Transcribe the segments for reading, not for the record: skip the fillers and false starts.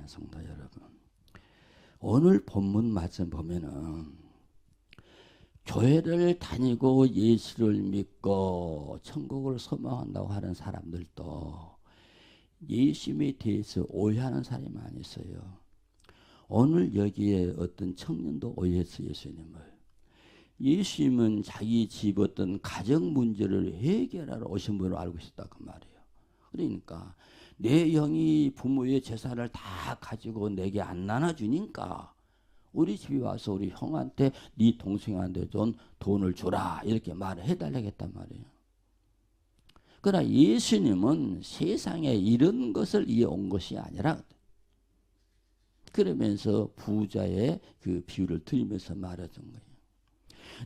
사랑하는 성도 여러분, 오늘 본문 말씀 보면은 교회를 다니고 예수를 믿고 천국을 소망한다고 하는 사람들도 예수님에 대해서 오해하는 사람이 많이 있어요. 오늘 여기에 어떤 청년도 오해했어요. 예수님은 자기 집 어떤 가정 문제를 해결하러 오신 분으로 알고 있었다 그 말이에요. 그러니까 내 형이 부모의 재산을 다 가지고 내게 안 나눠주니까 우리 집에 와서 우리 형한테 네 동생한테 좀 돈을 주라 이렇게 말을 해달라고 했단 말이에요. 그러나 예수님은 세상에 이런 것을 위해 온 것이 아니라, 그러면서 부자의 그 비유를 들으면서 말해준 거예요.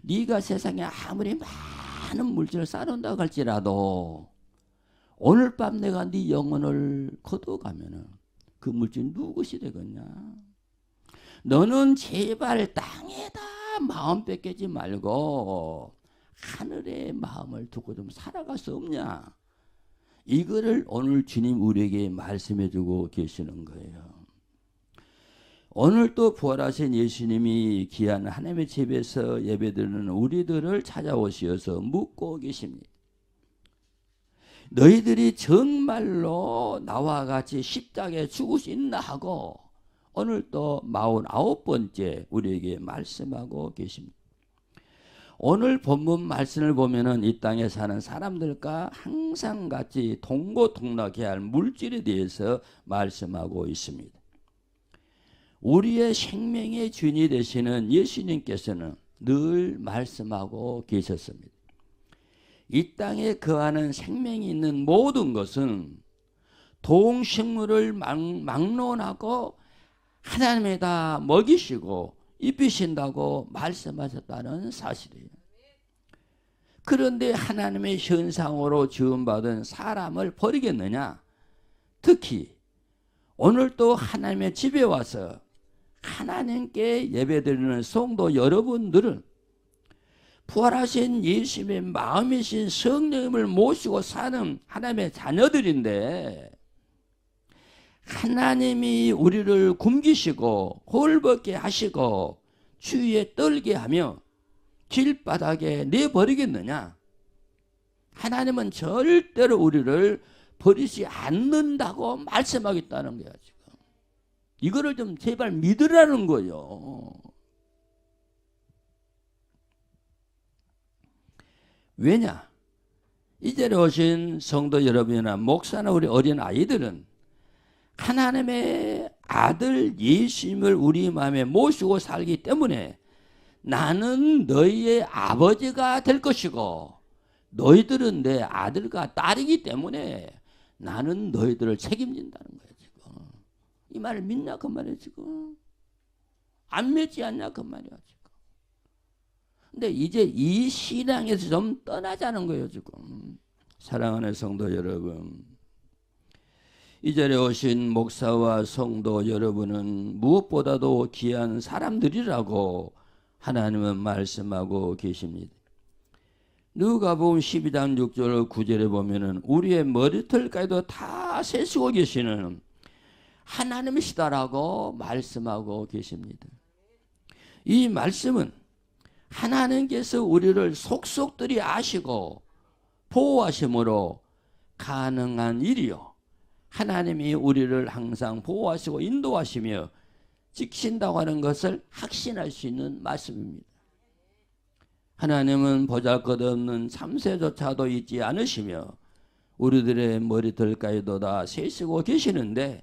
네가 세상에 아무리 많은 물질을 쌓아놓는다고 할지라도 오늘 밤 내가 네 영혼을 거둬가면은 그 물질 누구 것이 되겠냐? 너는 제발 땅에다 마음 뺏기지 말고 하늘에 마음을 두고 좀 살아갈 수 없냐? 이거를 오늘 주님 우리에게 말씀해 주고 계시는 거예요. 오늘 또 부활하신 예수님이 귀한 하나님의 집에서 예배드리는 우리들을 찾아오시어서 묻고 계십니다. 너희들이 정말로 나와 같이 십자가에 죽을 수 있나 하고 오늘 또 49번째 우리에게 말씀하고 계십니다. 오늘 본문 말씀을 보면은 이 땅에 사는 사람들과 항상 같이 동고동락해야 할 물질에 대해서 말씀하고 있습니다. 우리의 생명의 주인이 되시는 예수님께서는 늘 말씀하고 계셨습니다. 이 땅에 거하는 생명이 있는 모든 것은 동식물을 막론하고 하나님에다 먹이시고 입히신다고 말씀하셨다는 사실이에요. 그런데 하나님의 현상으로 지음받은 사람을 버리겠느냐? 특히 오늘 또 하나님의 집에 와서 하나님께 예배드리는 성도 여러분들은 부활하신 예수님의 마음이신 성령님을 모시고 사는 하나님의 자녀들인데, 하나님이 우리를 굶기시고 홀벗게 하시고 추위에 떨게 하며 길바닥에 내버리겠느냐? 하나님은 절대로 우리를 버리지 않는다고 말씀하겠다는 거야. 지금 이거를 좀 제발 믿으라는 거예요. 왜냐? 이 자리에 오신 성도 여러분이나 목사나 우리 어린 아이들은 하나님의 아들 예수님을 우리 마음에 모시고 살기 때문에 나는 너희의 아버지가 될 것이고 너희들은 내 아들과 딸이기 때문에 나는 너희들을 책임진다는 거예요. 지금 이 말을 믿냐 그 말이에요. 지금 안 믿지 않냐 그 말이야. 지금 근데 이제 이 신앙에서 좀 떠나자는 거예요. 지금 사랑하는 성도 여러분, 이 자리에 오신 목사와 성도 여러분은 무엇보다도 귀한 사람들이라고 하나님은 말씀하고 계십니다. 누가복음 12장 6절 9절에 보면은 우리의 머리털까지도 다 세시고 계시는 하나님이시다라고 말씀하고 계십니다. 이 말씀은 하나님께서 우리를 속속들이 아시고 보호하심으로 가능한 일이요, 하나님이 우리를 항상 보호하시고 인도하시며 지키신다고 하는 것을 확신할 수 있는 말씀입니다. 하나님은 보잘것없는 참새조차도 잊지 않으시며 우리들의 머리털까지도 다 세시고 계시는데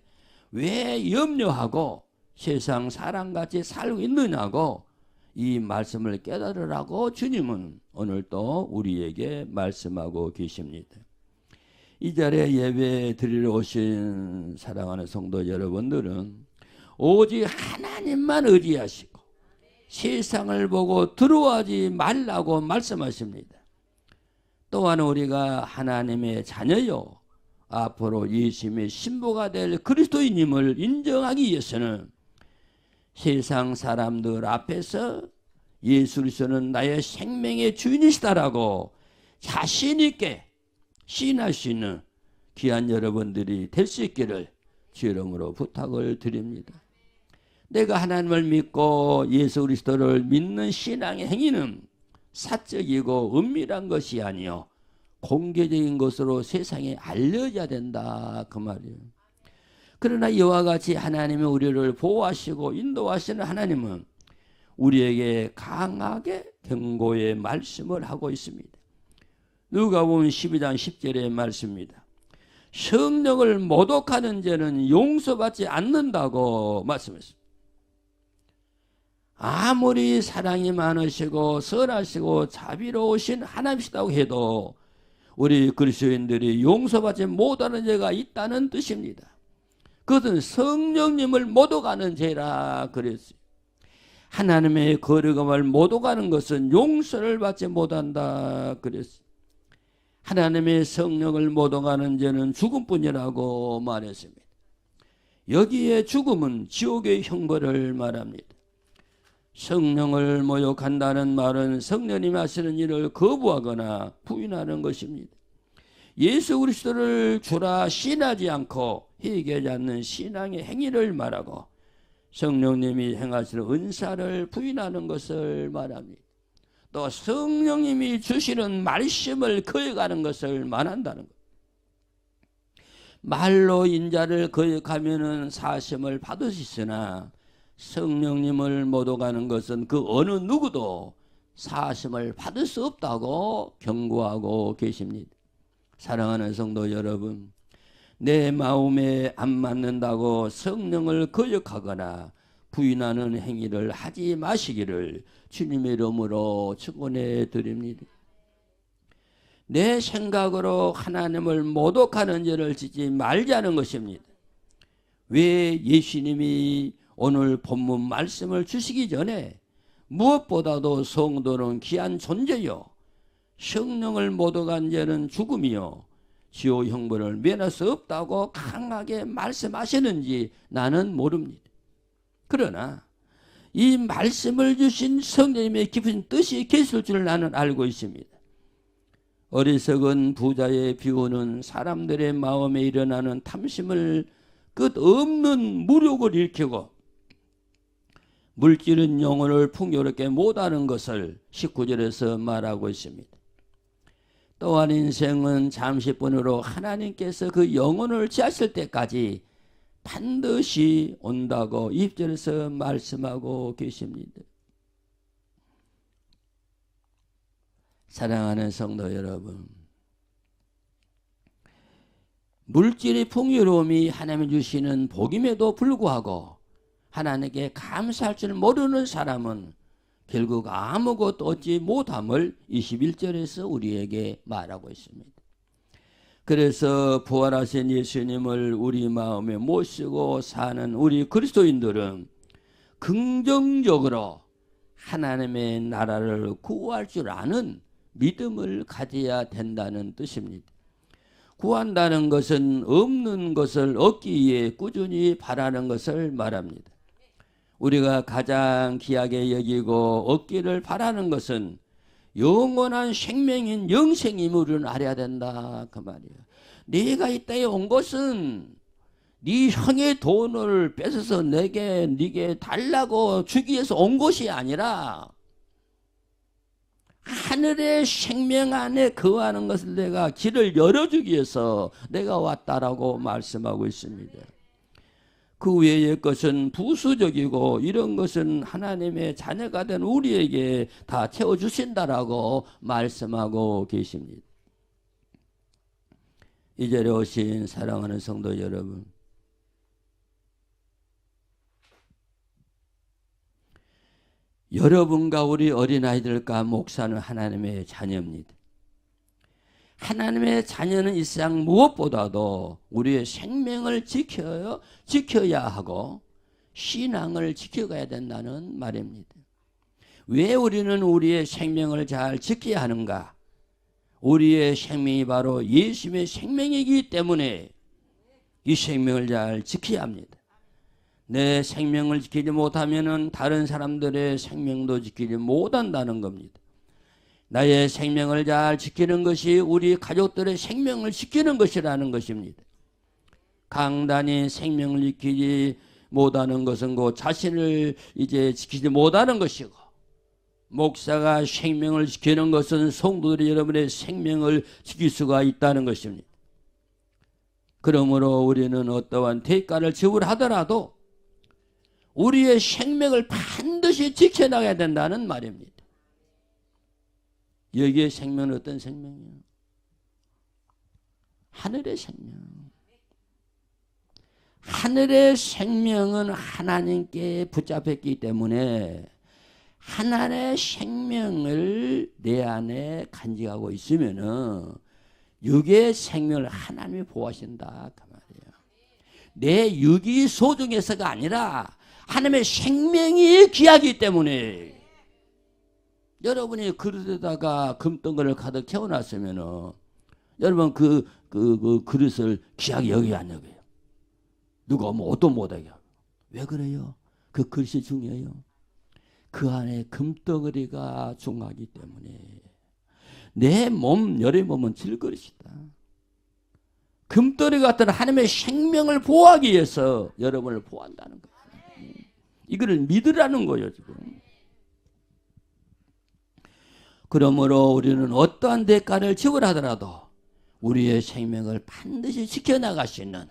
왜 염려하고 세상 사람같이 살고 있느냐고 이 말씀을 깨달으라고 주님은 오늘 또 우리에게 말씀하고 계십니다. 이 자리에 예배 드리러 오신 사랑하는 성도 여러분들은 오직 하나님만 의지하시고 세상을 보고 두려워하지 말라고 말씀하십니다. 또한 우리가 하나님의 자녀요 앞으로 예수님의 신부가 될 그리스도인임을 인정하기 위해서는 세상 사람들 앞에서 예수 그리스도는 나의 생명의 주인이시다라고 자신 있게 시인할 수 있는 귀한 여러분들이 될 수 있기를 주 이름으로 부탁을 드립니다. 내가 하나님을 믿고 예수 그리스도를 믿는 신앙의 행위는 사적이고 은밀한 것이 아니요 공개적인 것으로 세상에 알려져야 된다 그 말이에요. 그러나 이와 같이 하나님이 우리를 보호하시고 인도하시는 하나님은 우리에게 강하게 경고의 말씀을 하고 있습니다. 누가복음 12장 10절의 말씀입니다. 성령을 모독하는 죄는 용서받지 않는다고 말씀했습니다. 아무리 사랑이 많으시고 선하시고 자비로우신 하나님이시다고 해도 우리 그리스도인들이 용서받지 못하는 죄가 있다는 뜻입니다. 그것은 성령님을 모독하는 죄라 그랬어요. 하나님의 거룩함을 모독하는 것은 용서를 받지 못한다 그랬어요. 하나님의 성령을 모독하는 죄는 죽음뿐이라고 말했습니다. 여기에 죽음은 지옥의 형벌을 말합니다. 성령을 모욕한다는 말은 성령님이 하시는 일을 거부하거나 부인하는 것입니다. 예수 그리스도를 주라 신하지 않고 회개하지 않는 신앙의 행위를 말하고 성령님이 행하시는 은사를 부인하는 것을 말합니다. 또 성령님이 주시는 말씀을 거역하는 것을 말한다는 것. 말로 인자를 거역하면은 사심을 받을 수 있으나 성령님을 모독하는 것은 그 어느 누구도 사심을 받을 수 없다고 경고하고 계십니다. 사랑하는 성도 여러분, 내 마음에 안 맞는다고 성령을 거역하거나 부인하는 행위를 하지 마시기를 주님의 이름으로 축원해 드립니다. 내 생각으로 하나님을 모독하는 죄를 짓지 말자는 것입니다. 왜 예수님이 오늘 본문 말씀을 주시기 전에 무엇보다도 성도는 귀한 존재요 성령을 모독한 죄는 죽음이요 지옥 형벌을 면할 수 없다고 강하게 말씀하시는지 나는 모릅니다. 그러나 이 말씀을 주신 성령님의 깊은 뜻이 계실 줄 나는 알고 있습니다. 어리석은 부자의 비유는 사람들의 마음에 일어나는 탐심을 끝없는 무력을 일으키고 물질은 영혼을 풍요롭게 못하는 것을 19절에서 말하고 있습니다. 또한 인생은 잠시뿐으로 하나님께서 그 영혼을 취하실 때까지 반드시 온다고 20절에서 말씀하고 계십니다. 사랑하는 성도 여러분, 물질의 풍요로움이 하나님이 주시는 복임에도 불구하고 하나님께 감사할 줄 모르는 사람은 결국 아무것도 얻지 못함을 21절에서 우리에게 말하고 있습니다. 그래서 부활하신 예수님을 우리 마음에 모시고 사는 우리 그리스도인들은 긍정적으로 하나님의 나라를 구할 줄 아는 믿음을 가져야 된다는 뜻입니다. 구한다는 것은 없는 것을 얻기 위해 꾸준히 바라는 것을 말합니다. 우리가 가장 귀하게 여기고 얻기를 바라는 것은 영원한 생명인 영생임을 우리는 알아야 된다 그 말이에요. 네가 이 땅에 온 것은 네 형의 돈을 뺏어서 네게 달라고 주기 위해서 온 것이 아니라 하늘의 생명 안에 거하는 것을 내가 길을 열어주기 위해서 내가 왔다라고 말씀하고 있습니다. 그 외의 것은 부수적이고 이런 것은 하나님의 자녀가 된 우리에게 다 채워주신다라고 말씀하고 계십니다. 이 자리에 오신 사랑하는 성도 여러분, 여러분과 우리 어린아이들과 목사는 하나님의 자녀입니다. 하나님의 자녀는 이 세상 무엇보다도 우리의 생명을 지켜야 하고 신앙을 지켜가야 된다는 말입니다. 왜 우리는 우리의 생명을 잘 지켜야 하는가? 우리의 생명이 바로 예수님의 생명이기 때문에 이 생명을 잘 지켜야 합니다. 내 생명을 지키지 못하면 다른 사람들의 생명도 지키지 못한다는 겁니다. 나의 생명을 잘 지키는 것이 우리 가족들의 생명을 지키는 것이라는 것입니다. 강단이 생명을 지키지 못하는 것은 그 자신을 이제 지키지 못하는 것이고, 목사가 생명을 지키는 것은 성도들이 여러분의 생명을 지킬 수가 있다는 것입니다. 그러므로 우리는 어떠한 대가를 지불하더라도 우리의 생명을 반드시 지켜나가야 된다는 말입니다. 여기에 생명은 어떤 생명이에요? 하늘의 생명. 하늘의 생명은 하나님께 붙잡혔기 때문에 하나님의 생명을 내 안에 간직하고 있으면은 육의 생명을 하나님이 보호하신다 그 말이에요. 내 육이 소중해서가 아니라 하나님의 생명이 귀하기 때문에. 여러분이 그릇에다가 금덩어리를 가득 채워놨으면은 여러분 그 그릇을 귀하게 여기 안 여겨요? 누가 뭐 어떤 못하게 하고. 왜 그래요? 그 그릇이 중요해요. 그 안에 금덩어리가 중요하기 때문에. 내 몸, 여러 몸은 질그릇이다. 금덩어리 같은 하나님의 생명을 보호하기 위해서 여러분을 보호한다는 거예요. 이거를 믿으라는 거예요, 지금. 그러므로 우리는 어떠한 대가를 지불하더라도 우리의 생명을 반드시 지켜나갈 수 있는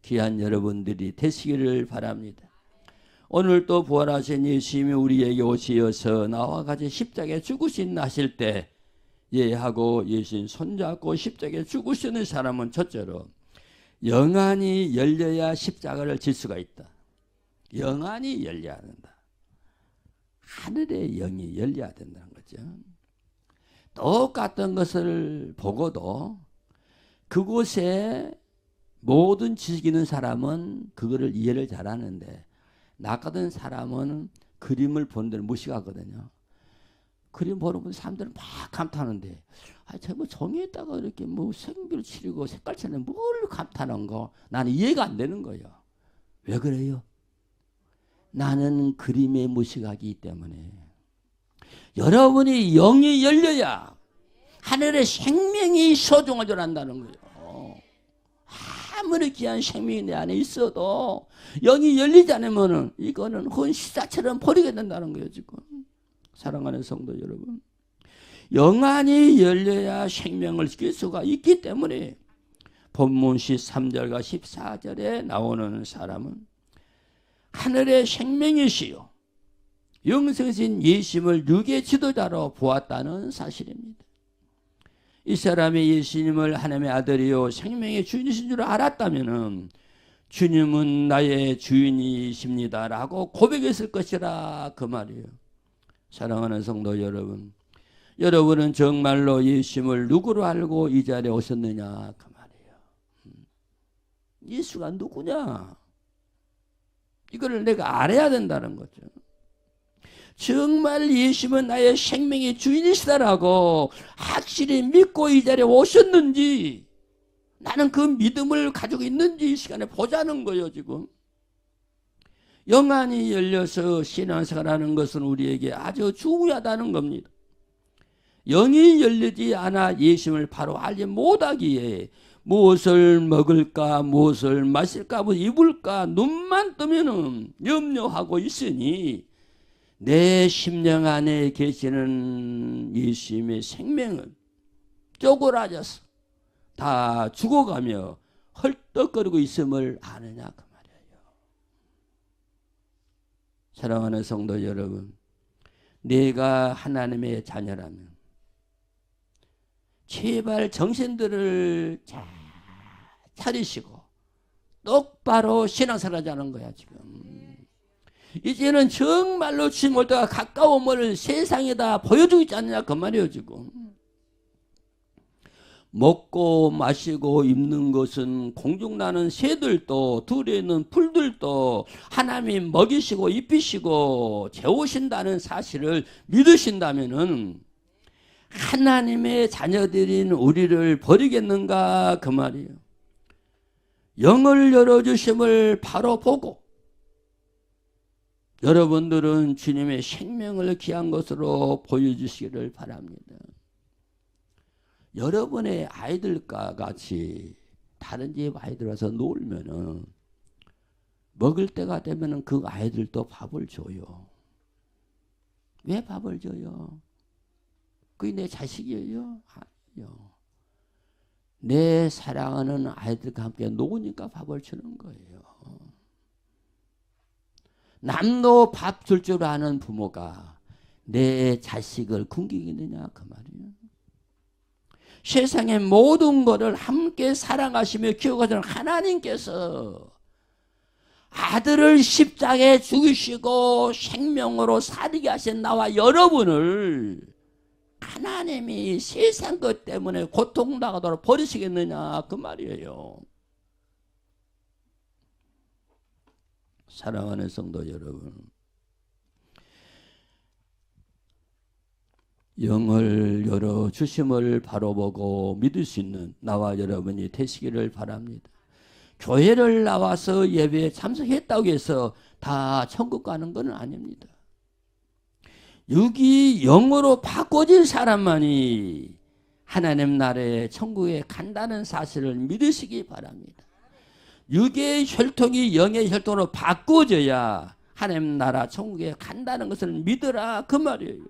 귀한 여러분들이 되시기를 바랍니다. 오늘 또 부활하신 예수님이 우리에게 오시어서 나와 같이 십자가에 죽으신 하실 때 예하고 예수님 손잡고 십자가에 죽으시는 사람은 첫째로 영안이 열려야 십자가를 질 수가 있다. 영안이 열려야 한다. 하늘의 영이 열려야 된다는 거죠. 똑같은 것을 보고도 그곳에 모든 지식 있는 사람은 그거를 이해를 잘하는데 나 같은 사람은 그림을 본 데를 무식하거든요. 그림 보는 사람들은 막 감탄하는데 저 뭐 종이에다가 이렇게 뭐 색을 칠하고 색깔 칠하는 뭘 감탄한 거 나는 이해가 안 되는 거예요. 왜 그래요? 나는 그림에 무식하기 때문에. 여러분이 영이 열려야 하늘의 생명이 소중한 줄 안다는 거예요. 아무리 귀한 생명이 내 안에 있어도 영이 열리지 않으면 이거는 혼시사처럼 버리게 된다는 거예요, 지금. 사랑하는 성도 여러분. 영안이 열려야 생명을 지킬 수가 있기 때문에 본문 13절과 14절에 나오는 사람은 하늘의 생명이시요 영생신 예수님을 육의 지도자로 보았다는 사실입니다. 이 사람이 예수님을 하나님의 아들이요 생명의 주인이신 줄 알았다면 주님은 나의 주인이십니다 라고 고백했을 것이라 그 말이에요. 사랑하는 성도 여러분, 여러분은 정말로 예수님을 누구로 알고 이 자리에 오셨느냐 그 말이에요. 예수가 누구냐, 이거를 내가 알아야 된다는 거죠. 정말 예수님은 나의 생명의 주인이시다라고 확실히 믿고 이 자리에 오셨는지, 나는 그 믿음을 가지고 있는지 이 시간에 보자는 거예요, 지금. 영안이 열려서 신앙생활하는 것은 우리에게 아주 중요하다는 겁니다. 영이 열리지 않아 예수님을 바로 알지 못하기에 무엇을 먹을까, 무엇을 마실까, 무엇을 입을까 눈만 뜨면은 염려하고 있으니 내 심령 안에 계시는 예수님의 생명은 쪼그라져서 다 죽어가며 헐떡거리고 있음을 아느냐 그 말이에요. 사랑하는 성도 여러분, 내가 하나님의 자녀라면 제발 정신들을 잘 차리시고 똑바로 신앙생활 하자는 거야 지금. 이제는 정말로 주님 올 때가 가까움을 세상에다 보여주고 있지 않느냐 그 말이에요 지금. 먹고 마시고 입는 것은 공중나는 새들도 들에 있는 풀들도 하나님이 먹이시고 입히시고 재우신다는 사실을 믿으신다면은 하나님의 자녀들인 우리를 버리겠는가 그 말이에요. 영을 열어주심을 바로 보고 여러분들은 주님의 생명을 귀한 것으로 보여주시기를 바랍니다. 여러분의 아이들과 같이 다른 집 아이들 와서 놀면은 먹을 때가 되면은 그 아이들도 밥을 줘요. 왜 밥을 줘요? 그게 내 자식이에요? 아니요. 내 사랑하는 아이들과 함께 놓으니까 밥을 주는 거예요. 남도 밥 줄 줄 아는 부모가 내 자식을 굶기겠느냐 그 말이에요. 세상의 모든 것을 함께 사랑하시며 키워가시는 하나님께서 아들을 십자가에 죽이시고 생명으로 살게 하신 나와 여러분을 하나님이 세상 것 때문에 고통당하도록 버리시겠느냐 그 말이에요. 사랑하는 성도 여러분, 영을 열어 주심을 바로 보고 믿을 수 있는 나와 여러분이 되시기를 바랍니다. 교회를 나와서 예배에 참석했다고 해서 다 천국 가는 건 아닙니다. 육이 영으로 바꿔진 사람만이 하나님 나라의 천국에 간다는 사실을 믿으시기 바랍니다. 육의 혈통이 영의 혈통으로 바꿔져야 하나님 나라 천국에 간다는 것을 믿으라 그 말이에요.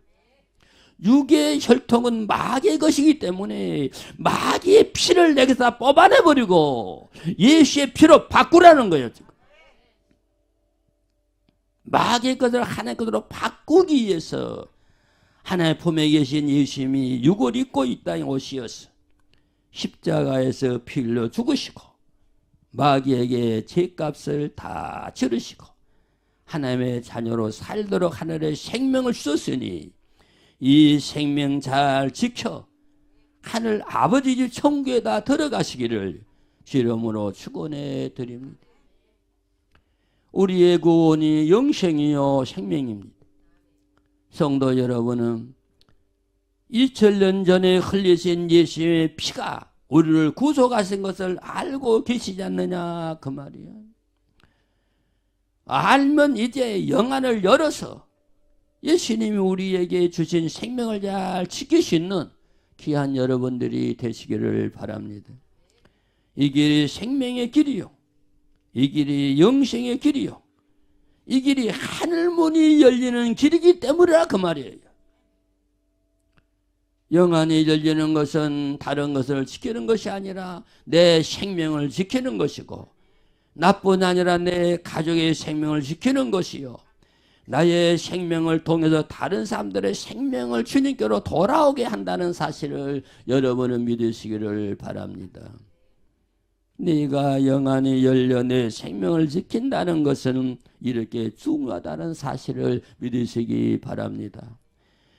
육의 혈통은 마귀의 것이기 때문에 마귀의 피를 내게서 뽑아내버리고 예수의 피로 바꾸라는 거예요. 지금. 마귀의 것을 하나님의 것으로 바꾸기 위해서 하나님의 품에 계신 예수님이 육을 입고 이 땅에 오시어서 십자가에서 피 흘려 죽으시고 마귀에게 죄값을 다 치르시고 하나님의 자녀로 살도록 하늘의 생명을 주셨으니 이 생명 잘 지켜 하늘 아버지 집 천국에다 들어가시기를 주름으로 축원해 드립니다. 우리의 구원이 영생이요 생명입니다. 성도 여러분은 2000년 전에 흘리신 예수의 피가 우리를 구속하신 것을 알고 계시지 않느냐 그 말이에요. 알면 이제 영안을 열어서 예수님이 우리에게 주신 생명을 잘 지킬 수 있는 귀한 여러분들이 되시기를 바랍니다. 이 길이 생명의 길이요, 이 길이 영생의 길이요, 이 길이 하늘문이 열리는 길이기 때문이라 그 말이에요. 영안이 열리는 것은 다른 것을 지키는 것이 아니라 내 생명을 지키는 것이고, 나뿐 아니라 내 가족의 생명을 지키는 것이요, 나의 생명을 통해서 다른 사람들의 생명을 주님께로 돌아오게 한다는 사실을 여러분은 믿으시기를 바랍니다. 네가 영안이 열려 내 생명을 지킨다는 것은 이렇게 중요하다는 사실을 믿으시기 바랍니다.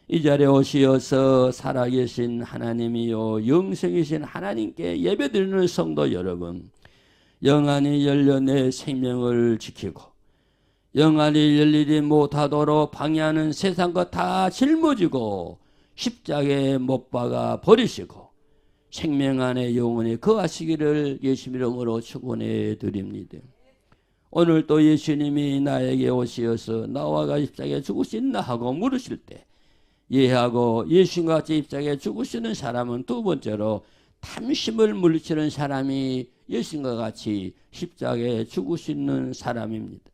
이 자리에 오시어서 살아계신 하나님이요 영생이신 하나님께 예배드리는 성도 여러분, 영안이 열려 내 생명을 지키고 영안이 열리지 못하도록 방해하는 세상 것 다 짊어지고 십자가에 못 박아 버리시고 생명 안에 영원히 거하시기를 예수님 이름으로 축원해 드립니다. 오늘 또 예수님이 나에게 오시어서 나와 십자가에 죽으시나 하고 물으실 때 예하고 예수님과 같이 십자가에 죽으시는 사람은 두 번째로 탐심을 물리치는 사람이 예수님과 같이 십자가에 죽으시는 사람입니다.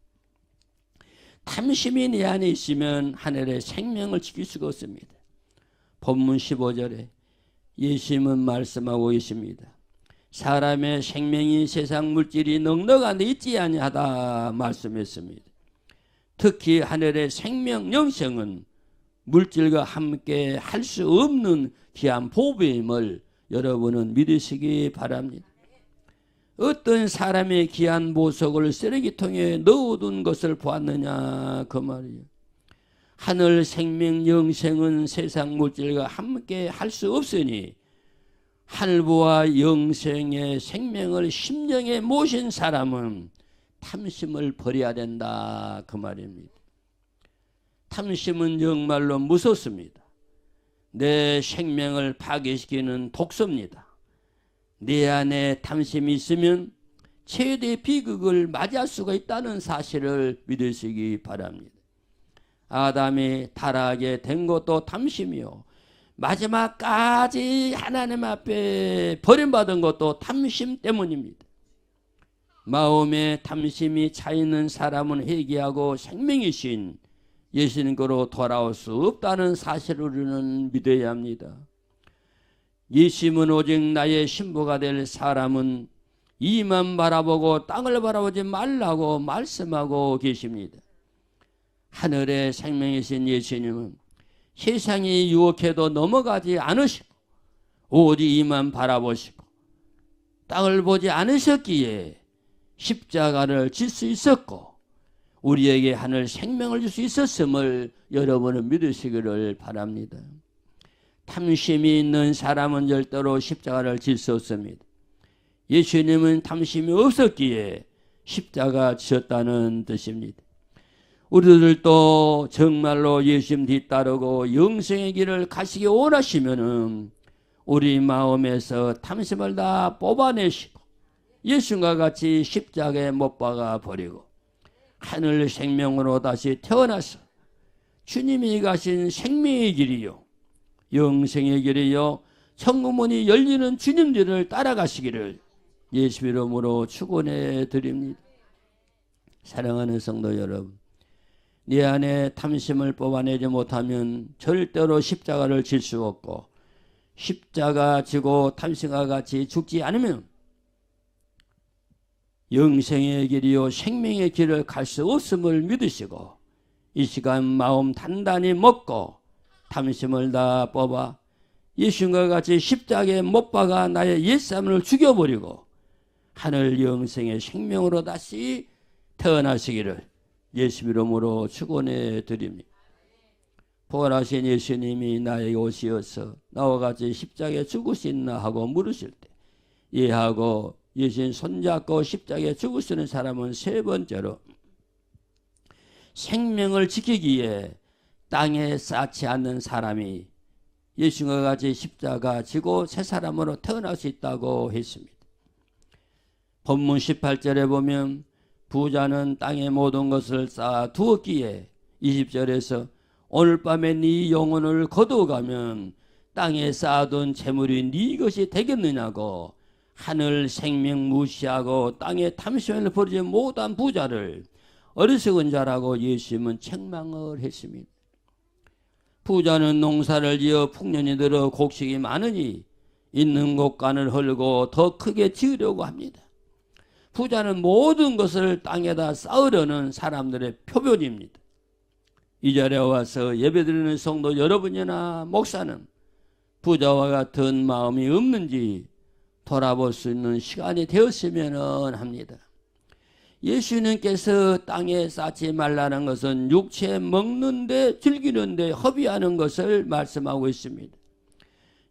탐심이 내 안에 있으면 하늘의 생명을 지킬 수가 없습니다. 본문 15절에 예수님은 말씀하고 있습니다. 사람의 생명이 세상 물질이 넉넉한데 있지 아니하다 말씀했습니다. 특히 하늘의 생명 영생은 물질과 함께 할 수 없는 귀한 보배임을 여러분은 믿으시기 바랍니다. 어떤 사람의 귀한 보석을 쓰레기통에 넣어둔 것을 보았느냐 그 말이에요. 하늘 생명 영생은 세상 물질과 함께 할 수 없으니 하늘부와 영생의 생명을 심령에 모신 사람은 탐심을 버려야 된다 그 말입니다. 탐심은 정말로 무섭습니다. 내 생명을 파괴시키는 독소입니다. 내 안에 탐심이 있으면 최대 비극을 맞이할 수가 있다는 사실을 믿으시기 바랍니다. 아담이 타락하게 된 것도 탐심이요, 마지막까지 하나님 앞에 버림받은 것도 탐심 때문입니다. 마음에 탐심이 차있는 사람은 회개하고 생명이신 예수님께로 돌아올 수 없다는 사실을 우리는 믿어야 합니다. 예수님은 오직 나의 신부가 될 사람은 이만 바라보고 땅을 바라보지 말라고 말씀하고 계십니다. 하늘의 생명이신 예수님은 세상이 유혹해도 넘어가지 않으시고 오직 이만 바라보시고 땅을 보지 않으셨기에 십자가를 질 수 있었고 우리에게 하늘 생명을 줄 수 있었음을 여러분은 믿으시기를 바랍니다. 탐심이 있는 사람은 절대로 십자가를 질 수 없습니다. 예수님은 탐심이 없었기에 십자가 지었다는 뜻입니다. 우리들도 정말로 예수님 뒤따르고 영생의 길을 가시기 원하시면은 우리 마음에서 탐심을 다 뽑아내시고 예수님과 같이 십자가에 못 박아 버리고 하늘 생명으로 다시 태어나서 주님이 가신 생명의 길이요 영생의 길이요 천국문이 열리는 주님들을 따라가시기를 예수 이름으로 축원해 드립니다. 사랑하는 성도 여러분, 네 안에 탐심을 뽑아내지 못하면 절대로 십자가를 질 수 없고 십자가 지고 탐심과 같이 죽지 않으면 영생의 길이요 생명의 길을 갈 수 없음을 믿으시고 이 시간 마음 단단히 먹고 탐심을 다 뽑아 예수님과 같이 십자가에 못 박아 나의 옛사람을 죽여버리고 하늘 영생의 생명으로 다시 태어나시기를 예수 이름으로 축원해 드립니다. 부활하신 예수님이 나에게 오시어서 나와 같이 십자가에 죽으시나 하고 물으실 때 예하고 예수님 손잡고 십자가에 죽으시는 사람은 세 번째로 생명을 지키기에 땅에 쌓지 않는 사람이 예수님과 같이 십자가 지고 새 사람으로 태어날 수 있다고 했습니다. 본문 18절에 보면 부자는 땅의 모든 것을 쌓아 두었기에 20절에서 오늘 밤에 네 영혼을 거두어가면 땅에 쌓아둔 재물이 네 것이 되겠느냐고 하늘 생명 무시하고 땅에 탐심을 버리지 못한 부자를 어리석은 자라고 예수님은 책망을 했습니다. 부자는 농사를 지어 풍년이 들어 곡식이 많으니 있는 곳간을 헐고 더 크게 지으려고 합니다. 부자는 모든 것을 땅에다 쌓으려는 사람들의 표본입니다. 이 자리에 와서 예배드리는 성도 여러분이나 목사는 부자와 같은 마음이 없는지 돌아볼 수 있는 시간이 되었으면 합니다. 예수님께서 땅에 쌓지 말라는 것은 육체 먹는데 즐기는데 허비하는 것을 말씀하고 있습니다.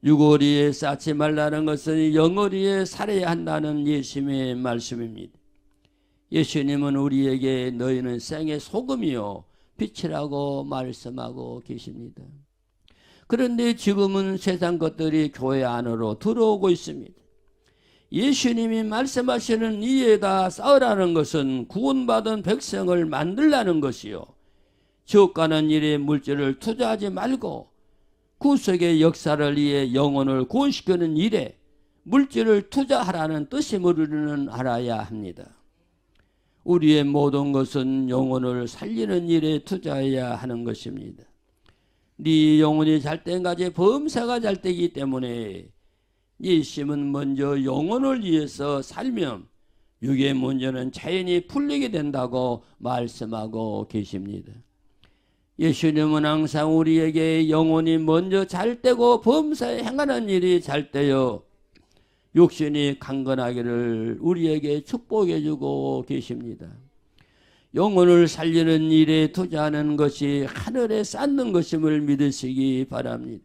육어리에 쌓지 말라는 것은 영어리에 살아야 한다는 예수님의 말씀입니다. 예수님은 우리에게 너희는 생의 소금이요 빛이라고 말씀하고 계십니다. 그런데 지금은 세상 것들이 교회 안으로 들어오고 있습니다. 예수님이 말씀하시는 이에다 쌓으라는 것은 구원받은 백성을 만들라는 것이요 지옥가는 일에 물질을 투자하지 말고 구속의 역사를 위해 영혼을 구원시키는 일에 물질을 투자하라는 뜻임을 우리는 알아야 합니다. 우리의 모든 것은 영혼을 살리는 일에 투자해야 하는 것입니다. 네 영혼이 잘 때까지 범사가 잘 되기 때문에 예수님은 먼저 영혼을 위해서 살면 육의 문제는 자연히 풀리게 된다고 말씀하고 계십니다. 예수님은 항상 우리에게 영혼이 먼저 잘 되고 범사에 행하는 일이 잘 되어 육신이 강건하기를 우리에게 축복해 주고 계십니다. 영혼을 살리는 일에 투자하는 것이 하늘에 쌓는 것임을 믿으시기 바랍니다.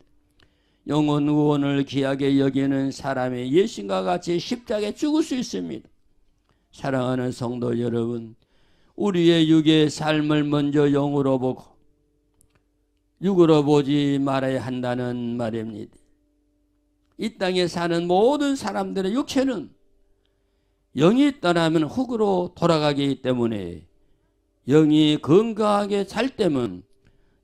영혼 구원을 귀하게 여기는 사람이 예수님과 같이 십자가에 죽을 수 있습니다. 사랑하는 성도 여러분, 우리의 육의 삶을 먼저 영으로 보고 육으로 보지 말아야 한다는 말입니다. 이 땅에 사는 모든 사람들의 육체는 영이 떠나면 흙으로 돌아가기 때문에 영이 건강하게 잘 때면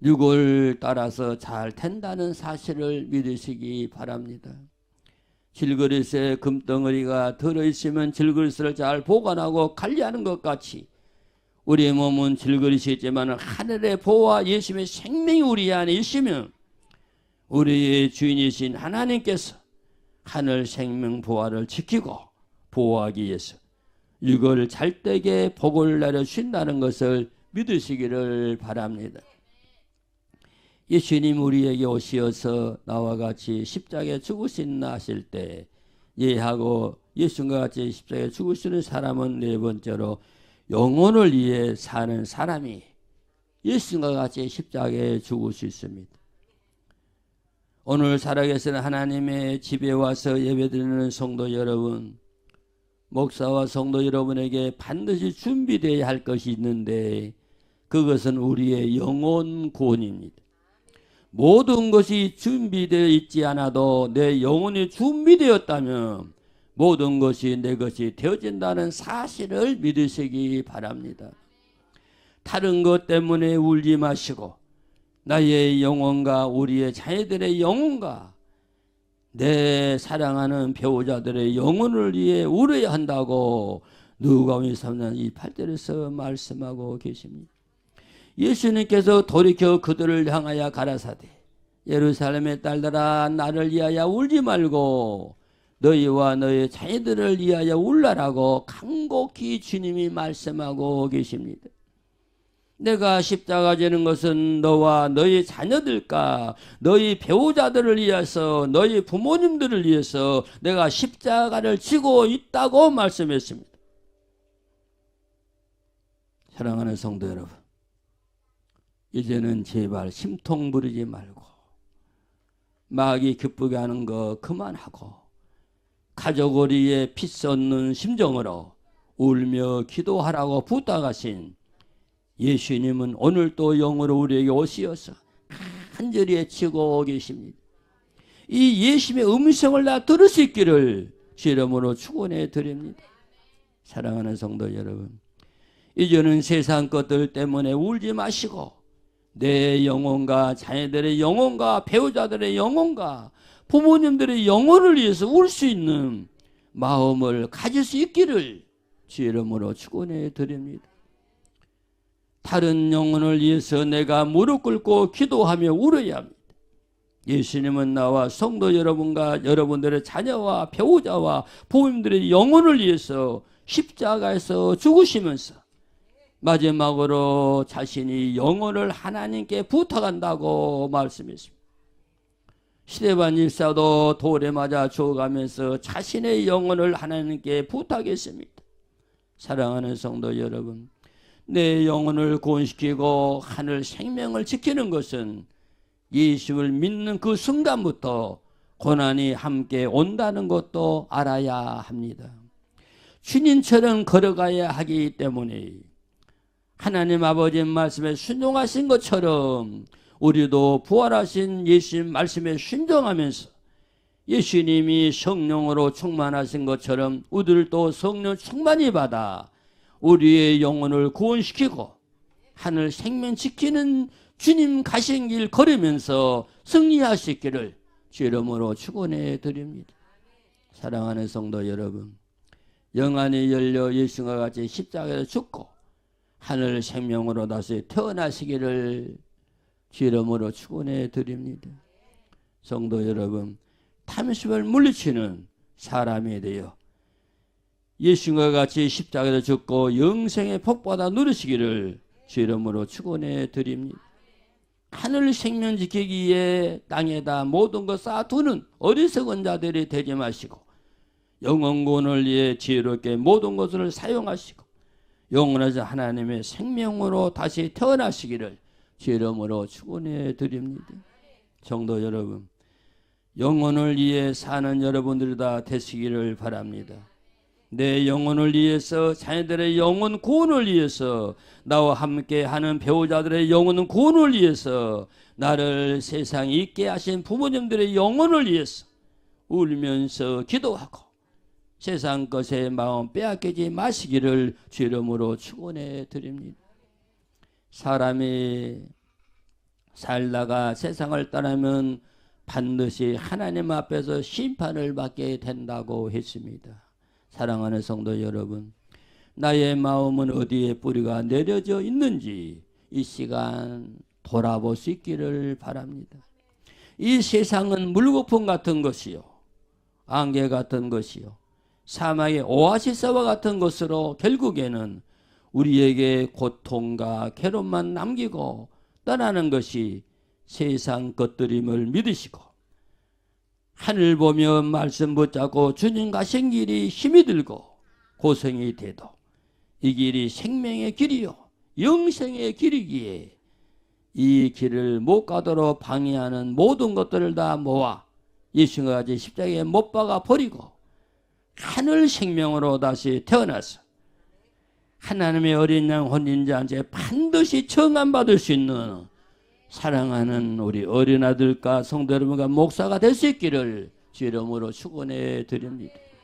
육을 따라서 잘 된다는 사실을 믿으시기 바랍니다. 질그릇에 금덩어리가 들어있으면 질그릇을 잘 보관하고 관리하는 것 같이 우리의 몸은 질그릇이지만 하늘의 보호와 예수님의 생명이 우리 안에 있으면 우리의 주인이신 하나님께서 하늘 생명 보화를 지키고 보호하기 위해서 육을 잘되게 복을 내려주신다는 것을 믿으시기를 바랍니다. 예수님 우리에게 오시어서 나와 같이 십자가에 죽으신다 하실 때 예하고 예수님과 같이 십자가에 죽으시는 사람은 네 번째로 영혼을 위해 사는 사람이 예수님과 같이 십자가에 죽을 수 있습니다. 오늘 살아계신 하나님의 집에 와서 예배드리는 성도 여러분, 목사와 성도 여러분에게 반드시 준비되어야 할 것이 있는데 그것은 우리의 영혼 구원입니다. 모든 것이 준비되어 있지 않아도 내 영혼이 준비되었다면 모든 것이 내 것이 되어진다는 사실을 믿으시기 바랍니다. 다른 것 때문에 울지 마시고 나의 영혼과 우리의 자녀들의 영혼과 내 사랑하는 배우자들의 영혼을 위해 울어야 한다고 누가복음 3장 28절에서 말씀하고 계십니다. 예수님께서 돌이켜 그들을 향하여 가라사대 예루살렘의 딸들아 나를 위하여 울지 말고 너희와 너희 자녀들을 위하여 울라라고 간곡히 주님이 말씀하고 계십니다. 내가 십자가 지는 것은 너와 너희 자녀들과 너희 배우자들을 위해서 너희 부모님들을 위해서 내가 십자가를 지고 있다고 말씀했습니다. 사랑하는 성도 여러분, 이제는 제발 심통 부리지 말고 마귀 기쁘게 하는 거 그만하고 가족을 위해 피 쏟는 심정으로 울며 기도하라고 부탁하신 예수님은 오늘 또 영으로 우리에게 오시어서 간절히 외치고 계십니다. 이 예수님의 음성을 다 들을 수 있기를 주 이름으로 축원해 드립니다. 사랑하는 성도 여러분, 이제는 세상 것들 때문에 울지 마시고 내 영혼과 자녀들의 영혼과 배우자들의 영혼과 부모님들의 영혼을 위해서 울 수 있는 마음을 가질 수 있기를 주 이름으로 축원해 드립니다. 다른 영혼을 위해서 내가 무릎 꿇고 기도하며 울어야 합니다. 예수님은 나와 성도 여러분과 여러분들의 자녀와 배우자와 부모님들의 영혼을 위해서 십자가에서 죽으시면서 마지막으로 자신이 영혼을 하나님께 부탁한다고 말씀했습니다. 스데반 일사도 돌에 맞아 죽어가면서 자신의 영혼을 하나님께 부탁했습니다. 사랑하는 성도 여러분, 내 영혼을 구원시키고 하늘 생명을 지키는 것은 예수를 믿는 그 순간부터 고난이 함께 온다는 것도 알아야 합니다. 주님처럼 걸어가야 하기 때문에 하나님 아버지의 말씀에 순종하신 것처럼 우리도 부활하신 예수님 말씀에 순종하면서 예수님이 성령으로 충만하신 것처럼 우리들도 성령 충만히 받아 우리의 영혼을 구원시키고 하늘 생명 지키는 주님 가신 길 걸으면서 승리하시기를 주 이름으로 축원해 드립니다. 사랑하는 성도 여러분, 영안이 열려 예수와 같이 십자가에서 죽고 하늘 생명으로 다시 태어나시기를 주 이름으로 축원해 드립니다. 성도 여러분, 탐심을 물리치는 사람이 되어 예수와 같이 십자가에서 죽고 영생의 복받아 누리시기를 주 이름으로 축원해 드립니다. 하늘 생명 지키기 위해 땅에다 모든 것 쌓아두는 어리석은 자들이 되지 마시고 영원 구원을 위해 지혜롭게 모든 것을 사용하시고 영원하신 하나님의 생명으로 다시 태어나시기를 주 이름으로 축원해 드립니다. 성도 여러분, 영혼을 위해 사는 여러분들이 다 되시기를 바랍니다. 내 영혼을 위해서, 자녀들의 영혼 구원을 위해서, 나와 함께 하는 배우자들의 영혼 구원을 위해서, 나를 세상에 있게 하신 부모님들의 영혼을 위해서 울면서 기도하고 세상 것에 마음 빼앗기지 마시기를 주 이름으로 축원해 드립니다. 사람이 살다가 세상을 떠나면 반드시 하나님 앞에서 심판을 받게 된다고 했습니다. 사랑하는 성도 여러분, 나의 마음은 어디에 뿌리가 내려져 있는지 이 시간 돌아볼 수 있기를 바랍니다. 이 세상은 물거품 같은 것이요, 안개 같은 것이요, 사막의 오아시스와 같은 것으로 결국에는 우리에게 고통과 괴로움만 남기고 떠나는 것이 세상 것들임을 믿으시고, 하늘 보며 말씀 붙잡고 주님 가신 길이 힘이 들고 고생이 돼도 이 길이 생명의 길이요 영생의 길이기에 이 길을 못 가도록 방해하는 모든 것들을 다 모아 예수가 같이 십자가에 못 박아 버리고 하늘 생명으로 다시 태어나서 하나님의 어린 양 혼인자한테 반드시 청함받을 수 있는 사랑하는 우리 어린아들과 성도 여러분과 목사가 될 수 있기를 주 이름으로 축원해 드립니다.